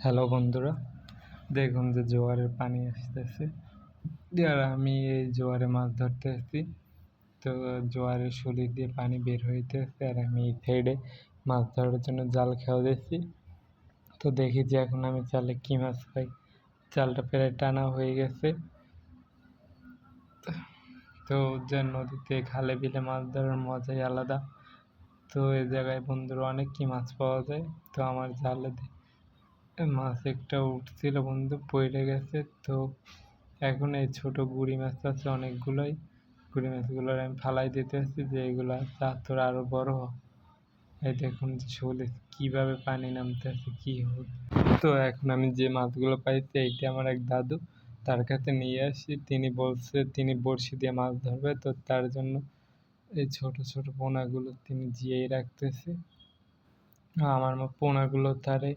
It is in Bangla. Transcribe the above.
হ্যালো বন্ধুরা, দেখুন যে জোয়ারের পানি আসতেছে। আর আমি এই জোয়ারে মাছ ধরতে আসছি। তো জোয়ারের শুলি দিয়ে পানি বের হইতেছে আর আমি এই সাইডে মাছ ধরার জন্য জাল খেয়া দিচ্ছি। তো দেখি যে এখন আমি জালে কী মাছ পাই। জালটা প্রায় টানা হয়ে গেছে। তো যে নদীতে খালে বিলে মাছ ধরার মজাই আলাদা। তো এই জায়গায় বন্ধুরা অনেক কি মাছ পাওয়া যায়। তো আমার জালে মাছ একটা উঠছিল বন্ধু, পড়ে গেছে। তো এখন এই ছোট গুঁড়ি মাছ আছে অনেকগুলোই। গুঁড়ি মাছগুলোর আমি ফালাই দিতে আসছি যে এগুলো তোরা আরো বড় হ। এই দেখুন যে শোলে কীভাবে পানি নামতেছে, কী হোক। তো এখন আমি যে মাছগুলো পাইছি এইটা আমার এক দাদু, তার কাছে নিয়ে আসি। তিনি বলছে তিনি বড়শি দিয়ে মাছ ধরবে। তো তার জন্য এই ছোট ছোট পোনাগুলো তিনি জিয়েই রাখতেছে। আমার পোনাগুলো তারে